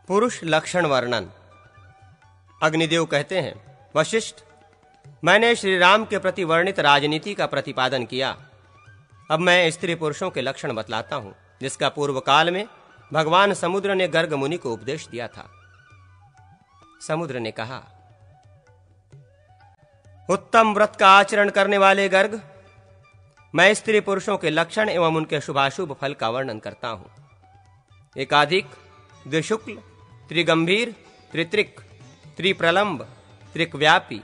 पुरुष लक्षण वर्णन। अग्निदेव कहते हैं, वशिष्ठ, मैंने श्री राम के प्रति वर्णित राजनीति का प्रतिपादन किया। अब मैं स्त्री पुरुषों के लक्षण बतलाता हूं, जिसका पूर्व काल में भगवान समुद्र ने गर्ग मुनि को उपदेश दिया था। समुद्र ने कहा, उत्तम व्रत का आचरण करने वाले गर्ग, मैं स्त्री पुरुषों के लक्षण एवं उनके शुभाशुभ फल का वर्णन करता हूं। एकाधिक, द्विशुक्ल, त्रिगंभीर, त्रित्रिक, त्रिप्रलंब, त्रिकव्यापी,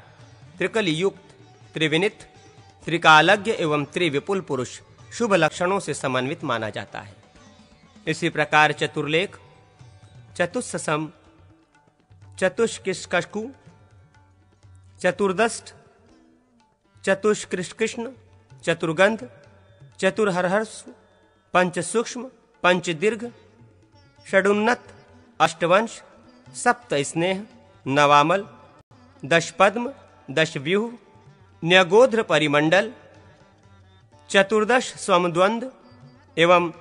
त्रिकलयुक्त, त्रिविनित, त्रिकालज्ञ एवं त्रिविपुल पुरुष शुभ लक्षणों से समन्वित माना जाता है। इसी प्रकार चतुर्लेख, चतुस्सम, चतुष्किष्कु, चतुर्दष्ट, चतुष्कृष्ण, चतुर्गंध, चतुर्हर्ष, पंच सूक्ष्म, पंच दीर्घ, षडुन्नत, अष्टवंश, सप्त स्नेह, नवामल, दश पद्म, दश व्यूह, न्यगोध्र परिमंडल, चतुर्दश स्वमद्वंद एवं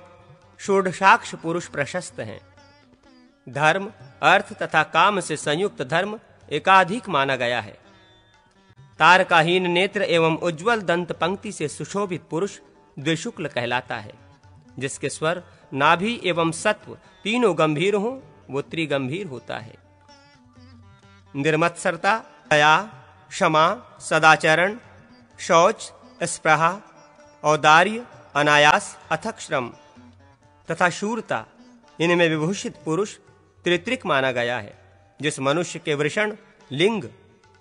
षोडशाक्ष पुरुष प्रशस्त हैं। धर्म, अर्थ तथा काम से संयुक्त धर्म एकाधिक माना गया है। तारकाहीन नेत्र एवं उज्ज्वल दंत पंक्ति से सुशोभित पुरुष द्विशुक्ल कहलाता है। जिसके स्वर, नाभि एवं सत्व तीनों गंभीर हों, वो त्रिगंभीर होता है। निर्मत्सरता, दया, क्षमा, सदाचरण, शौच, स्पृहा, औदार्य, अनायास, अथक श्रम तथा शूरता, इनमें विभूषित पुरुष त्रित्रिक माना गया है। जिस मनुष्य के वृषण, लिंग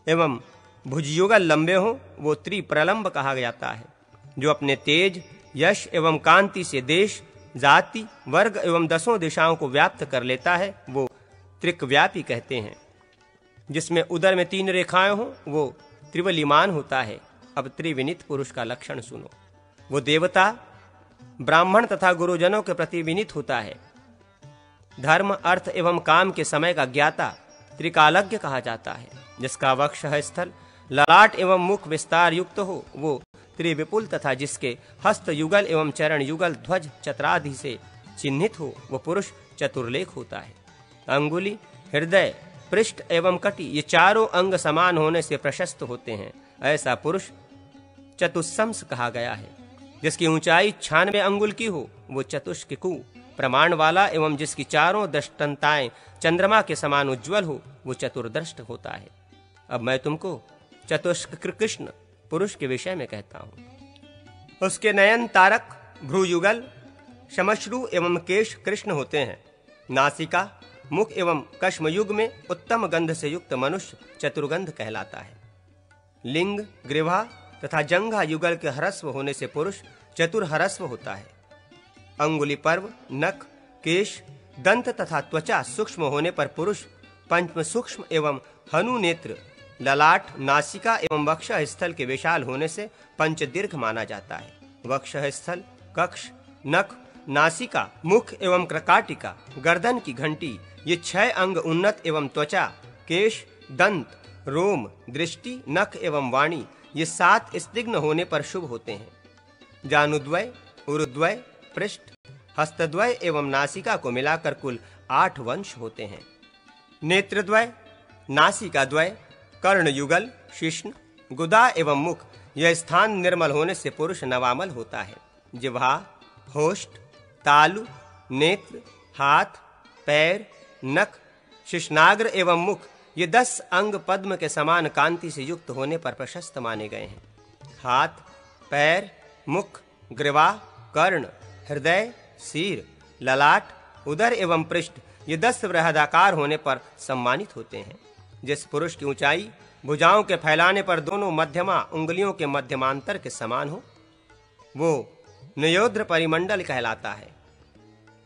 एवं भुजयुगल लंबे हों, वो त्रिप्रलंब कहा जाता है। जो अपने तेज, यश एवं कांति से देश, जाति, वर्ग एवं 10 दिशाओं को व्याप्त कर लेता है, वो त्रिकव्यापी कहते हैं। जिसमें उदर में 3 रेखाएं हों, वो त्रिवलिमान होता है। अब त्रिविनित पुरुष का लक्षण सुनो। वो देवता, ब्राह्मण तथा गुरुजनों के प्रति विनीत होता है। धर्म, अर्थ एवं काम के समय का ज्ञाता त्रिकालज्ञ कहा जाता है। जिसका वक्ष स्थल, ललाट एवं मुख विस्तार युक्त हो, वो त्रिविपुल तथा जिसके हस्त युगल एवं चरण युगल ध्वज चत्रादि से चिन्हित हो, वो पुरुष चतुर्लेख होता है। अंगुली, हृदय, पृष्ठ एवं कटी, ये चारों अंग समान होने से प्रशस्त होते हैं। ऐसा पुरुष चतुस्संस कहा गया है। जिसकी ऊंचाई 96 अंगुल की हो, वो चतुष्किकु प्रमाण वाला एवं जिसकी चारों दृष्टांताएं चंद्रमा के समान उज्ज्वल हो, वो चतुर्दृष्ट होता है। अब मैं तुमको चतुष्कृष्ण पुरुष के विषय में कहता हूं। उसके नयन तारक, भ्रूयुगल, शमश्रु एवं केश कृष्ण होते हैं। नासिका, मुख एवं कश्मयुग में उत्तम गंध से युक्त मनुष्य चतुर्गंध कहलाता है। लिंग, ग्रीवा तथा जंघा युगल के ह्रस्व होने से पुरुष चतुर्हरस्व होता है। अंगुली पर्व, नख, केश, दंत तथा त्वचा सूक्ष्म होने पर पुरुष पंचम सूक्ष्म एवं हनु नेत्र, ललाट, नासिका एवं वक्ष स्थल के विशाल होने से पंचदीर्घ माना जाता है। वक्ष स्थल, कक्ष, नख, नासिका, मुख एवं क्रकाटिका, गर्दन की घंटी, ये 6 अंग उन्नत एवं त्वचा, केश, दंत, रोम, दृष्टि, नख एवं वाणी, ये 7 स्तिग्न होने पर शुभ होते हैं। जानुद्वय, उरुद्वय, पृष्ठ, हस्तद्वय एवं नासिका को मिलाकर कुल 8 वंश होते हैं। नेत्रद्वय, नासिकाद्वय, कर्णयुगल, शिश्न, गुदा एवं मुख, यह स्थान निर्मल होने से पुरुष नवामल होता है। जिह्वा, होष्ठ, तालु, नेत्र, हाथ, पैर, नख, शिश्नाग्र एवं मुख, ये 10 अंग पद्म के समान कांति से युक्त होने पर प्रशस्त माने गए हैं। हाथ, पैर, मुख, ग्रीवा, कर्ण, हृदय, सिर, ललाट, उदर एवं पृष्ठ, ये 10 बृहदाकार होने पर सम्मानित होते हैं। जिस पुरुष की ऊंचाई भुजाओं के फैलाने पर दोनों मध्यमा उंगलियों के मध्यमांतर के समान हो, वो नयोध्र परिमंडल कहलाता है।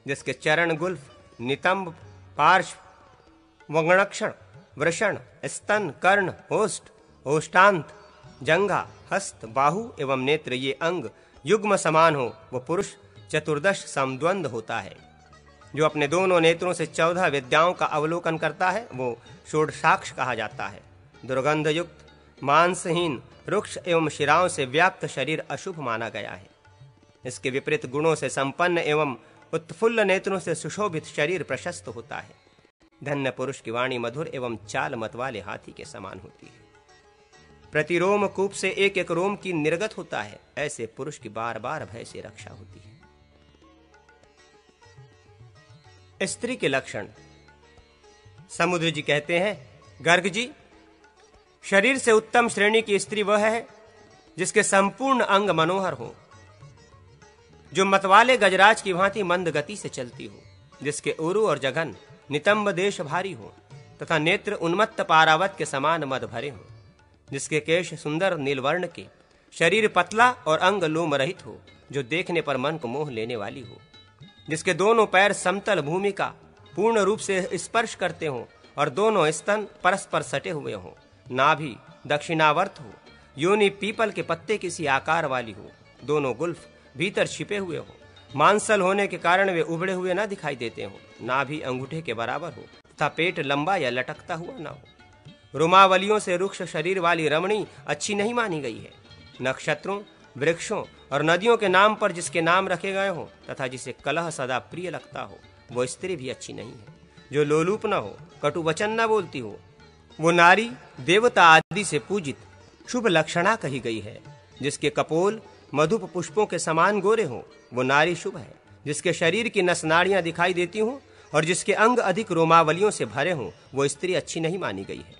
जिसके चरण गुल्फ, नितंब, पार्श्व, वंगणक्षण, वृषण, स्तन, कर्ण, होष्ठ, होष्टांत, जंघा, हस्त, बाहु एवं नेत्र, ये अंग युग्म समान हो, वो पुरुष चतुर्दश समद्वंद होता है। जो अपने दोनों नेत्रों से 14 विद्याओं का अवलोकन करता है, वो षोडशाक्ष कहा जाता है। दुर्गंध युक्त, मांसहीन, रुक्ष एवं शिराओं से व्याप्त शरीर अशुभ माना गया है। इसके विपरीत गुणों से संपन्न एवं उत्फुल्ल नेत्रों से सुशोभित शरीर प्रशस्त होता है। धन्य पुरुष की वाणी मधुर एवं चाल मत वाले हाथी के समान होती है। प्रति रोम कूप से एक एक रोम की निर्गत होता है, ऐसे पुरुष की बार बार भय से रक्षा होती है। स्त्री के लक्षण। समुद्र जी कहते हैं, गर्ग जी, शरीर से उत्तम श्रेणी की स्त्री वह है जिसके संपूर्ण अंग मनोहर हो, जो मतवाले गजराज की भांति मंद गति से चलती हो, जिसके उरु और जघन नितंब देश भारी हो तथा नेत्र उन्मत्त पारावत के समान मद भरे हो, जिसके केश सुंदर नीलवर्ण के, शरीर पतला और अंग लोम रहित हो, जो देखने पर मन को मोह लेने वाली हो, जिसके दोनों पैर समतल भूमि का पूर्ण रूप से स्पर्श करते हो और दोनों स्तन परस्पर सटे हुए हो, नाभि दक्षिणावर्त हो, योनि पीपल के पत्ते किसी आकार वाली हो, दोनों गुल्फ भीतर छिपे हुए हो, मांसल होने के कारण वे उबड़े हुए न दिखाई देते हो, नाभि अंगूठे के बराबर हो तथा पेट लंबा या लटकता हुआ न हो। रोमावलियों से रुक्ष शरीर वाली रमणी अच्छी नहीं मानी गई है। नक्षत्रों, वृक्षों और नदियों के नाम पर जिसके नाम रखे गए हो तथा जिसे कलह सदा प्रिय लगता हो, वो स्त्री भी अच्छी नहीं है। जो लोलूप न हो, कटु वचन न बोलती हो, वो नारी देवता आदि से पूजित शुभ लक्षणा कही गई है। जिसके कपोल मधुप पुष्पों के समान गोरे हो, वो नारी शुभ है। जिसके शरीर की नस नाड़ियां दिखाई देती हों और जिसके अंग अधिक रोमावलियों से भरे हों, वो स्त्री अच्छी नहीं मानी गई है।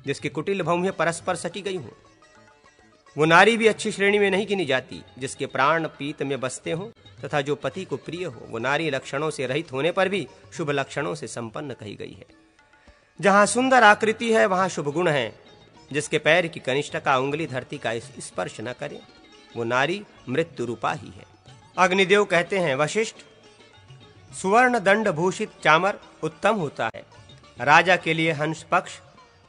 जिसकी कुटिल भौहें परस्पर सटी गई हों, वो नारी भी अच्छी श्रेणी में नहीं गिनी जाती। जिसके प्राण पीत में बसते हों तथा जो पति को प्रिय हो, वो नारी लक्षणों से रहित होने पर भी शुभ लक्षणों से संपन्न कही गई है। जहां सुंदर आकृति है वहां शुभ गुण है। जिसके पैर की कनिष्ठिका उंगली धरती का स्पर्श न करे, वो नारी मृत्यु रूपा ही है। अग्निदेव कहते हैं, वशिष्ठ, सुवर्ण दंड भूषित चामर उत्तम होता है। राजा के लिए हंस पक्ष,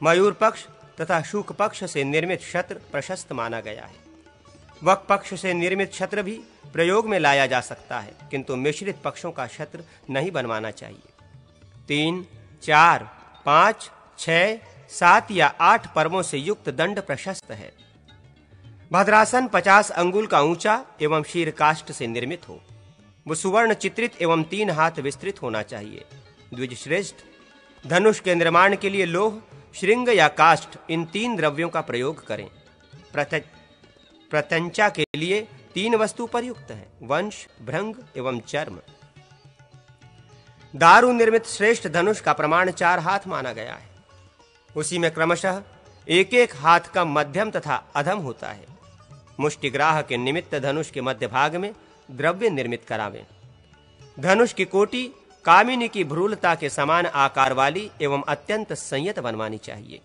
मयूर पक्ष तथा शुक पक्ष से निर्मित छत्र प्रशस्त माना गया है। वक पक्ष से निर्मित छत्र भी प्रयोग में लाया जा सकता है, किंतु मिश्रित पक्षों का छत्र नहीं बनवाना चाहिए। 3, 4, 5, 6, 7 या 8 पर्वों से युक्त दंड प्रशस्त है। भद्रासन 50 अंगुल का ऊंचा एवं शीर काष्ठ से निर्मित हो। वो सुवर्ण चित्रित एवं 3 हाथ विस्तृत होना चाहिए। द्विज श्रेष्ठ, धनुष के निर्माण के लिए लोह, श्रृंग या काष्ठ, इन 3 द्रव्यों का प्रयोग करें। प्रत्यंचा के लिए 3 वस्तु प्रयुक्त है, वंश, भृंग एवं चर्म। दारु निर्मित श्रेष्ठ धनुष का प्रमाण 4 हाथ माना गया है। उसी में क्रमशः एक एक हाथ का मध्यम तथा अधम होता है। मुष्टिग्राह के निमित्त धनुष के मध्य भाग में द्रव्य निर्मित करावें। धनुष की कोटि कामिनी की भ्रूलता के समान आकार वाली एवं अत्यंत संयत बनवानी चाहिए।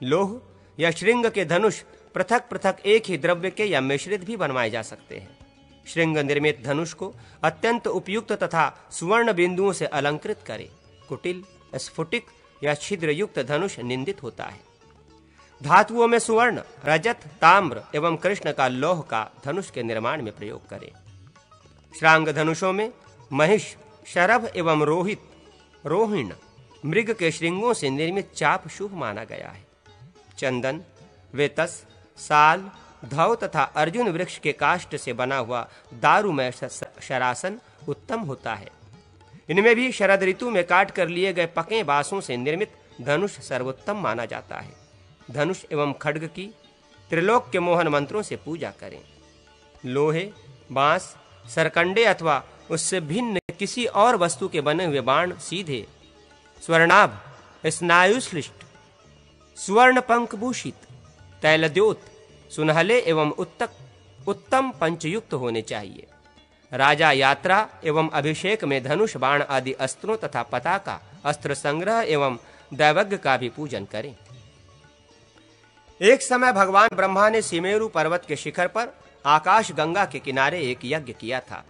लोह या श्रृंग के धनुष पृथक पृथक एक ही द्रव्य के या मिश्रित भी बनवाए जा सकते हैं। श्रृंग निर्मित धनुष को अत्यंत उपयुक्त तथा सुवर्ण बिंदुओं से अलंकृत करे। कुटिल, स्फुटिक या छिद्र युक्त धनुष निंदित होता है। धातुओं में सुवर्ण, रजत, ताम्र एवं कृष्ण का लौह का धनुष के निर्माण में प्रयोग करें। श्रांग धनुषों में महिष, शरभ एवं रोहिण मृग के श्रृंगों से निर्मित चाप शुभ माना गया है। चंदन, वेतस, साल, धौ तथा अर्जुन वृक्ष के काष्ठ से बना हुआ दारुमय शरासन उत्तम होता है। इनमें भी शरद ऋतु में काट कर लिए गए पके बांसों से निर्मित धनुष सर्वोत्तम माना जाता है। धनुष एवं खड्ग की त्रिलोक के मोहन मंत्रों से पूजा करें। लोहे, बांस, सरकंडे अथवा उससे भिन्न किसी और वस्तु के बने हुए बाण सीधे, स्वर्णाभ, स्नायुश्लिष्ट, सुवर्ण पंख भूषित, तैलद्योत, सुनहले एवं उत्तम पंचयुक्त होने चाहिए। राजा यात्रा एवं अभिषेक में धनुष, बाण आदि अस्त्रों तथा पताका, अस्त्र संग्रह एवं दैवज्ञ का भी पूजन करें। एक समय भगवान ब्रह्मा ने सिमेरु पर्वत के शिखर पर आकाश गंगा के किनारे एक यज्ञ किया था।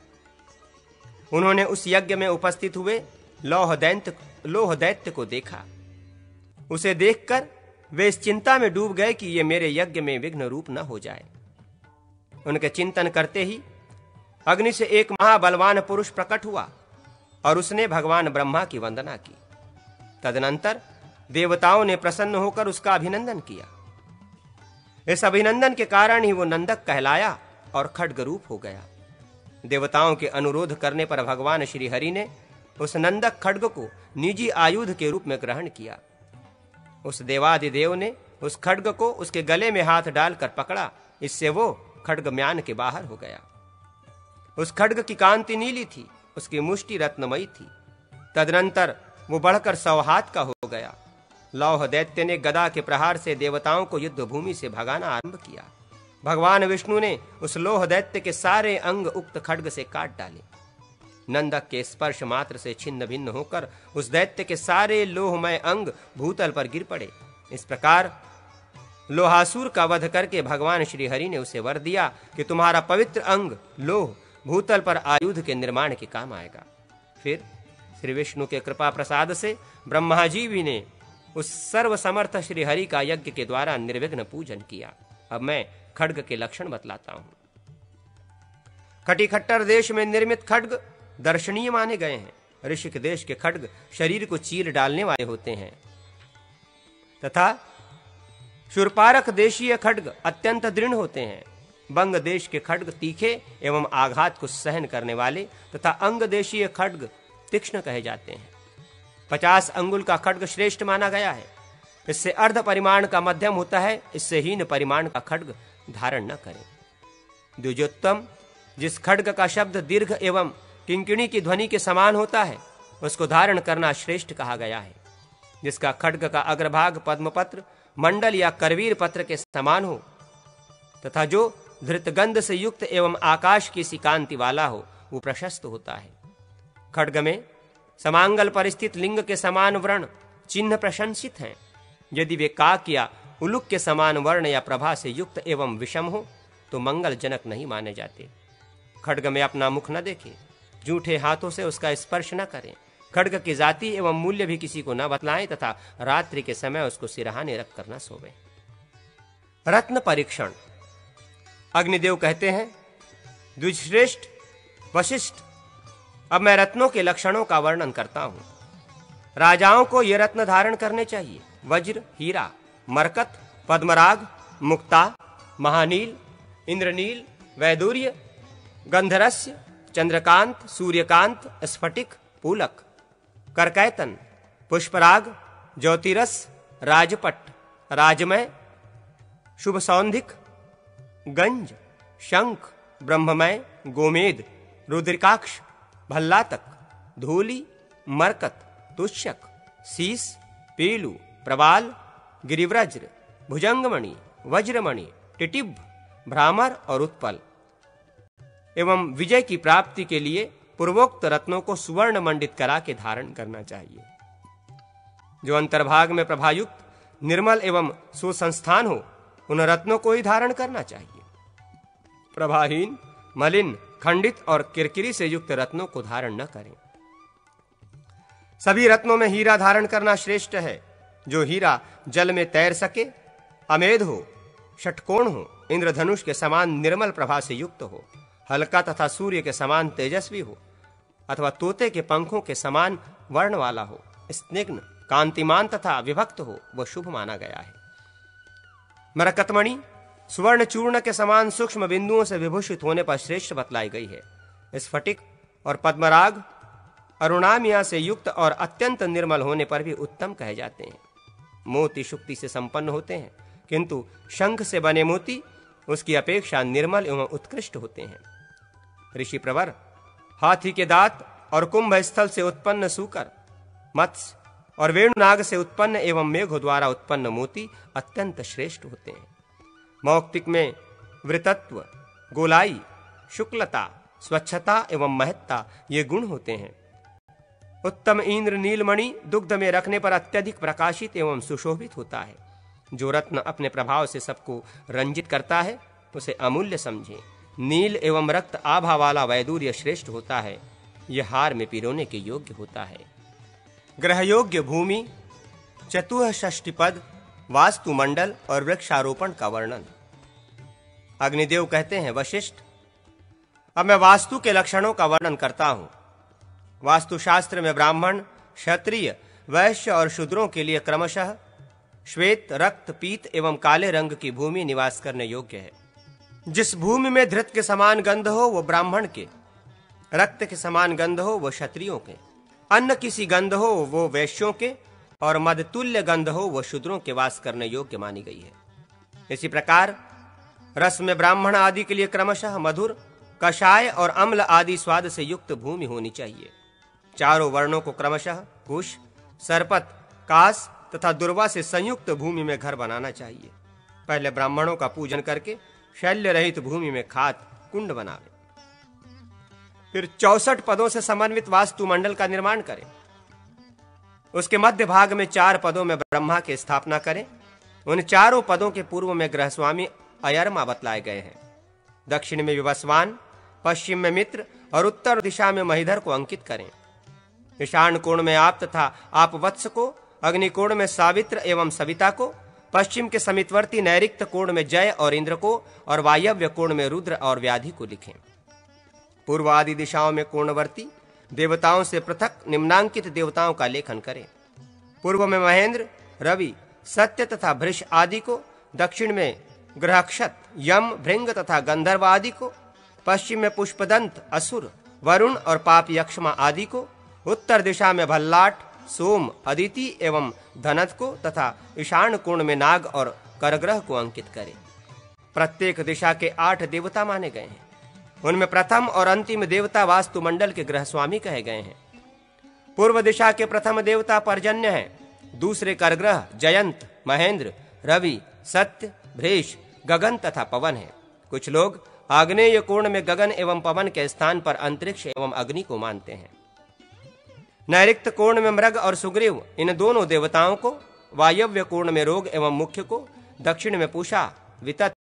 उन्होंने उस यज्ञ में उपस्थित हुए लोह दैत्य को देखा। उसे देखकर वे इस चिंता में डूब गए कि ये मेरे यज्ञ में विघ्न रूप न हो जाए। उनके चिंतन करते ही अग्नि से एक महाबलवान पुरुष प्रकट हुआ और उसने भगवान ब्रह्मा की वंदना की। तदनंतर देवताओं ने प्रसन्न होकर उसका अभिनंदन किया। इस अभिनंदन के कारण ही वो नंदक कहलाया और खड्ग रूप हो गया। देवताओं के अनुरोध करने पर भगवान श्री हरि ने उस नंदक खड्ग को निजी आयुध के रूप में ग्रहण किया। उस देवादिदेव ने उस खड्ग को उसके गले में हाथ डालकर पकड़ा, इससे वो खड्ग म्यान के बाहर हो गया। उस खड्ग की कांति नीली थी, उसकी मुष्टि रत्नमयी थी। तदनंतर वो बढ़कर 100 हाथ का हो गया। लौह दैत्य ने गदा के प्रहार से देवताओं को युद्ध भूमि से भगाना आरंभ किया। भगवान विष्णु ने उस लोह दैत्य के सारे अंग उक्त खड्ग से काट डाले। नंदक के स्पर्श मात्र से छिन्न भिन्न होकर उस दैत्य के सारे लोहमय अंग भूतल पर गिर पड़े। इस प्रकार लोहासुर का वध करके भगवान श्री हरि ने उसे वर दिया कि तुम्हारा पवित्र अंग लोह भूतल पर आयुध के निर्माण के काम आएगा। फिर श्री विष्णु के कृपा प्रसाद से ब्रह्मा जी भी ने उस सर्व समर्थ श्री हरि का यज्ञ के द्वारा निर्विघ्न पूजन किया। अब मैं खड्ग के लक्षण बतलाता हूं। कटिखट्टर देश में निर्मित खड्ग दर्शनीय माने गए हैं। ऋषिक देश के खड्ग शरीर को चीर डालने वाले होते हैं तथा शूरपारक देशीय खड्ग अत्यंत दृढ़ होते हैं। बंग देश के खड्ग तीखे एवं आघात को सहन करने वाले तथा अंग देशीय खड्ग तीक्ष्ण कहे जाते हैं। 50 अंगुल का खड्ग श्रेष्ठ माना गया है। इससे अर्ध परिमाण का मध्यम होता है, इससे हीन परिमाण का खड्ग धारण न करें। द्विजोत्तम, जिस खड्ग का शब्द दीर्घ एवं किंकिणी की ध्वनि के समान होता है, उसको धारण करना श्रेष्ठ कहा गया है। जिसका खड्ग का अग्रभाग पद्मपत्र, मंडल या करवीर पत्र के समान हो तथा जो धृतगंध से युक्त एवं आकाश की सी कांति वाला हो, वो प्रशस्त होता है। खड्ग में समांगल पर स्थित लिंग के समान वर्ण चिन्ह प्रशंसित हैं। यदि वे काक या उलुक के समान वर्ण या प्रभा से युक्त एवं विषम हो तो मंगलजनक नहीं माने जाते। खड्ग में अपना मुख न देखें, जूठे हाथों से उसका स्पर्श न करें, खड्ग की जाति एवं मूल्य भी किसी को न बतलाएं तथा रात्रि के समय उसको सिरहाने रख कर न सोवें। रत्न परीक्षण। अग्निदेव कहते हैं, द्विजश्रेष्ठ वशिष्ठ, अब मैं रत्नों के लक्षणों का वर्णन करता हूं। राजाओं को ये रत्न धारण करने चाहिए: वज्र, हीरा, मरकत, पद्मराग, मुक्ता, महानील, इंद्रनील, वैदूर्य, गंधरस्य, चंद्रकांत, सूर्यकांत, स्फटिक, पूलक, करकैतन, पुष्पराग, ज्योतिरस, राजपट, राजमय, शुभ सौंधिक, गंज, शंख, ब्रह्ममय, गोमेद, रुद्रिकाक्ष, भल्लातक, धूली, मरकत, तुष्यक, शीस, पीलू, प्रवाल, गिरिव्रज्र, भुजंगमणि, वज्रमणि, टिटिभ, भ्रामर और उत्पल। एवं विजय की प्राप्ति के लिए पूर्वोक्त रत्नों को सुवर्ण मंडित करा के धारण करना चाहिए। जो अंतर्भाग में प्रभायुक्त, निर्मल एवं सुसंस्थान हो, उन रत्नों को ही धारण करना चाहिए। प्रभाहीन, मलिन, खंडित और किरकिरी से युक्त रत्नों को धारण न करें। सभी रत्नों में हीरा धारण करना श्रेष्ठ है। जो हीरा जल में तैर सके, अमेध हो, षटकोण हो, इंद्रधनुष के समान निर्मल प्रभा से युक्त हो, हल्का तथा सूर्य के समान तेजस्वी हो अथवा तोते के पंखों के समान वर्ण वाला हो, स्निग्ध, कांतिमान तथा विभक्त हो, वह शुभ माना गया है। मरकतमणि सुवर्ण चूर्ण के समान सूक्ष्म बिंदुओं से विभूषित होने पर श्रेष्ठ बतलाई गई है। स्फटिक और पद्मराग अरुणामिया से युक्त और अत्यंत निर्मल होने पर भी उत्तम कहे जाते हैं। मोती शुक्ति से संपन्न होते हैं, किंतु शंख से बने मोती उसकी अपेक्षा निर्मल एवं उत्कृष्ट होते हैं। ऋषि प्रवर, हाथी के दांत और कुंभ स्थल से उत्पन्न सूकर, मत्स्य और वेणुनाग से उत्पन्न एवं मेघ द्वारा उत्पन्न मोती अत्यंत श्रेष्ठ होते हैं। मौक्तिक में वृतत्व, गोलाई, शुक्लता, स्वच्छता एवं महत्ता ये गुण होते हैं। उत्तम इंद्र नीलमणि दुग्ध में रखने पर अत्यधिक प्रकाशित एवं सुशोभित होता है। जो रत्न अपने प्रभाव से सबको रंजित करता है उसे अमूल्य समझे। नील एवं रक्त आभा वाला वैदूर्य श्रेष्ठ होता है। यह हार में पिरोने के योग्य होता है। ग्रह योग्य भूमि, चतुष्षष्टि पद, वास्तुमंडल और वृक्षारोपण का वर्णन। अग्निदेव कहते हैं, वशिष्ठ, अब मैं वास्तु के लक्षणों का वर्णन करता हूं। वास्तुशास्त्र में ब्राह्मण, क्षत्रिय, वैश्य और शूद्रों के लिए क्रमशः श्वेत, रक्त, पीत एवं काले रंग की भूमि निवास करने योग्य है। जिस भूमि में धृत के समान गंध हो वो ब्राह्मण के, रक्त के समान गंध हो वो क्षत्रियों के, अन्न किसी गंध हो वो वैश्यों के, और मद तुल्य गंध हो वो शूद्रों के वास करने योग्य मानी गई है। इसी प्रकार रस में ब्राह्मण आदि के लिए क्रमशः मधुर, कषाय और अम्ल आदि स्वाद से युक्त भूमि होनी चाहिए। चारों वर्णों को क्रमशः कुश, सरपत, कास तथा दुर्वा से संयुक्त भूमि में घर बनाना चाहिए। पहले ब्राह्मणों का पूजन करके शैल्य रहित भूमि में खात कुंड बनावे। फिर 64 पदों से समन्वित वास्तुमंडल का निर्माण करें। उसके मध्य भाग में 4 पदों में ब्रह्मा की स्थापना करें। उन चारों पदों के पूर्व में गृहस्वामी अयरमा बतलाए गए हैं। दक्षिण में विवस्वान, पश्चिम में मित्र और उत्तर दिशा में महीधर को अंकित करें। ईशान कोण में आप तथा आप वत्स को, अग्निकोण में सावित्र एवं सविता को, पश्चिम के समीपवर्ती नैऋत्य कोण में जय और इंद्र को, और वायव्य कोण में रुद्र और व्याधि को लिखें। पूर्व आदि दिशाओं में कोणवर्ती देवताओं से पृथक निम्नांकित देवताओं का लेखन करें। पूर्व में महेंद्र, रवि, सत्य तथा भृष आदि को, दक्षिण में ग्रहक्षत, यम, भृंग तथा गंधर्व आदि को, पश्चिम में पुष्पदंत, असुर, वरुण और पाप यक्षमा आदि को, उत्तर दिशा में भल्लाट, सोम, अदिति एवं धनत को तथा ईशान कोण में नाग और करग्रह को अंकित करें। प्रत्येक दिशा के 8 देवता माने गए हैं। उनमें प्रथम और अंतिम देवता वास्तुमंडल के गृहस्वामी कहे गए हैं। पूर्व दिशा के प्रथम देवता पर्जन्य हैं। दूसरे करग्रह जयंत, महेंद्र, रवि, सत्य, भ्रेष, गगन तथा पवन है। कुछ लोग आग्नेय कोण में गगन एवं पवन के स्थान पर अंतरिक्ष एवं अग्नि को मानते हैं। नैऋत्य कोण में मृग और सुग्रीव इन दोनों देवताओं को, वायव्य कोण में रोग एवं मुख्य को, दक्षिण में पूषा, वितत,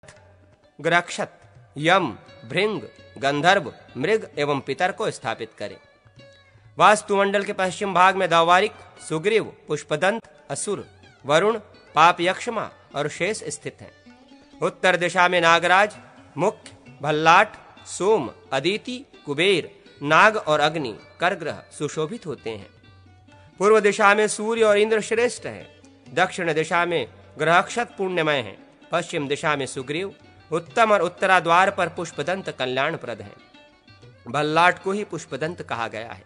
ग्रक्षत, यम, भृंग, गंधर्व, मृग एवं पितर को स्थापित करें। वास्तुमंडल के पश्चिम भाग में दावारिक, सुग्रीव, पुष्पदंत, असुर, वरुण, पाप यक्षमा और शेष स्थित हैं। उत्तर दिशा में नागराज, मुख्य, भल्लाट, सोम, अदिति, कुबेर, नाग और अग्नि, करग्रह सुशोभित होते हैं। पूर्व दिशा में सूर्य और इंद्र श्रेष्ठ हैं। दक्षिण दिशा में ग्रहक्षत पुण्यमय हैं। पश्चिम दिशा में सुग्रीव, उत्तम और उत्तराद्वार पर पुष्पदंत कल्याणप्रद है। भल्लाट को ही पुष्पदंत कहा गया है।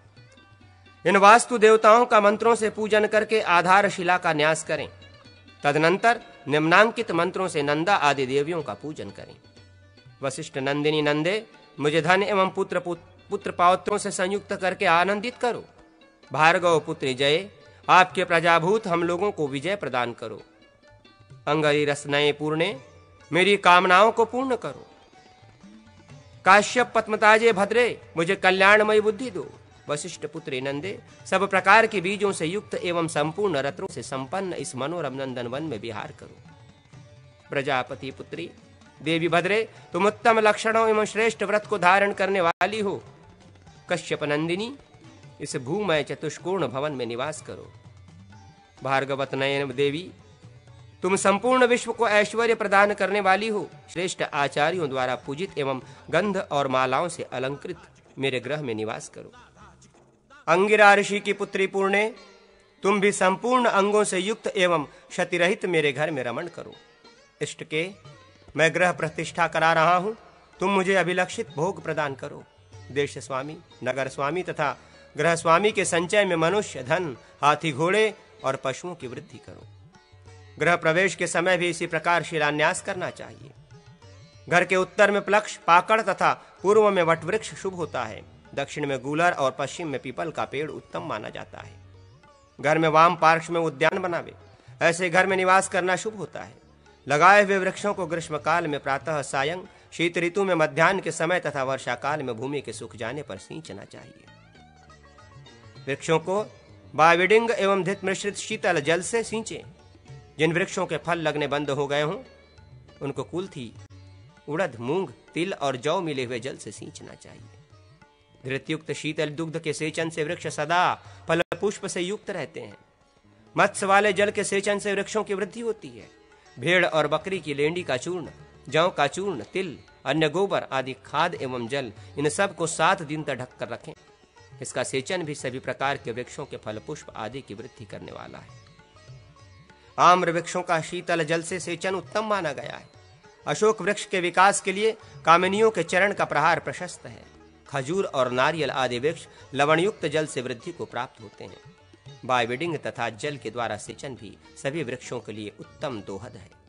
इन वास्तु देवताओं का मंत्रों से पूजन करके आधारशिला का न्यास करें। तदनंतर निम्नांकित मंत्रों से नंदा आदि देवियों का पूजन करें। वशिष्ठ नंदिनी नंदे, मुझे धन एवं पुत्र पौत्रों से संयुक्त करके आनंदित करो। भार्गव पुत्री जय, आपके प्रजाभूत हम लोगों को विजय प्रदान करो। अंगरी रसनये पूर्णे, मेरी कामनाओं को पूर्ण करो। काश्यप पद्मताजे भद्रे, मुझे कल्याणमयी बुद्धि दो। वशिष्ठ पुत्री नंदे, सब प्रकार के बीजों से युक्त एवं संपूर्ण रत्नों से संपन्न इस मनोरम नंदन वन में विहार करो। प्रजापति पुत्री देवी भद्रे, तुम उत्तम लक्षणों एवं श्रेष्ठ व्रत को धारण करने वाली हो। कश्यप नंदिनी, इस भूमय चतुष्कोण भवन में निवास करो। भार्गवत नयन देवी, तुम संपूर्ण विश्व को ऐश्वर्य प्रदान करने वाली हो। श्रेष्ठ आचार्यों द्वारा पूजित एवं गंध और मालाओं से अलंकृत मेरे ग्रह में निवास करो। अंगिरा ऋषि की पुत्री पूर्णे, तुम भी संपूर्ण अंगों से युक्त एवं क्षतिरहित मेरे घर में रमण करो। इष्ट के, मैं ग्रह प्रतिष्ठा करा रहा हूं, तुम मुझे अभिलक्षित भोग प्रदान करो। देश स्वामी, नगर स्वामी तथा ग्रह स्वामी के संचय में मनुष्य, धन, हाथी, घोड़े और पशुओं की वृद्धि करो। गृह प्रवेश के समय भी इसी प्रकार शिलान्यास करना चाहिए। घर के उत्तर में प्लक्ष, पाकड़ तथा पूर्व में वटवृक्ष शुभ होता है। दक्षिण में गूलर और पश्चिम में पीपल का पेड़ उत्तम माना जाता है। घर में वाम पार्श्व में उद्यान बनावे। ऐसे घर में निवास करना शुभ होता है। लगाए हुए वृक्षों को ग्रीष्म काल में प्रातः सायं, शीत ऋतु में मध्याह्न के समय तथा वर्षा काल में भूमि के सूख जाने पर सींचना चाहिए। वृक्षों को बाविडिंग एवं धित मिश्रित शीतल जल से सींचें। जिन वृक्षों के फल लगने बंद हो गए हों उनको कुल्थी, उड़द, मूंग, तिल और जौ मिले हुए जल से सींचना चाहिए। धृतयुक्त शीतल दुग्ध के सेचन से वृक्ष सदा फल पुष्प से युक्त रहते हैं। मत्स्य वाले जल के सेचन से वृक्षों की वृद्धि होती है। भेड़ और बकरी की लेंडी का चूर्ण, जौ का चूर्ण, तिल, अन्य गोबर आदि खाद एवं जल, इन सब को 7 दिन तक ढक कर रखें। इसका सेचन भी सभी प्रकार के वृक्षों के फल पुष्प आदि की वृद्धि करने वाला है। आम्र वृक्षों का शीतल जल से सेचन उत्तम माना गया है। अशोक वृक्ष के विकास के लिए कामिनियों के चरण का प्रहार प्रशस्त है। खजूर और नारियल आदि वृक्ष लवणयुक्त जल से वृद्धि को प्राप्त होते हैं। बाय बिडिंग तथा जल के द्वारा सिंचन भी सभी वृक्षों के लिए उत्तम दोहद है।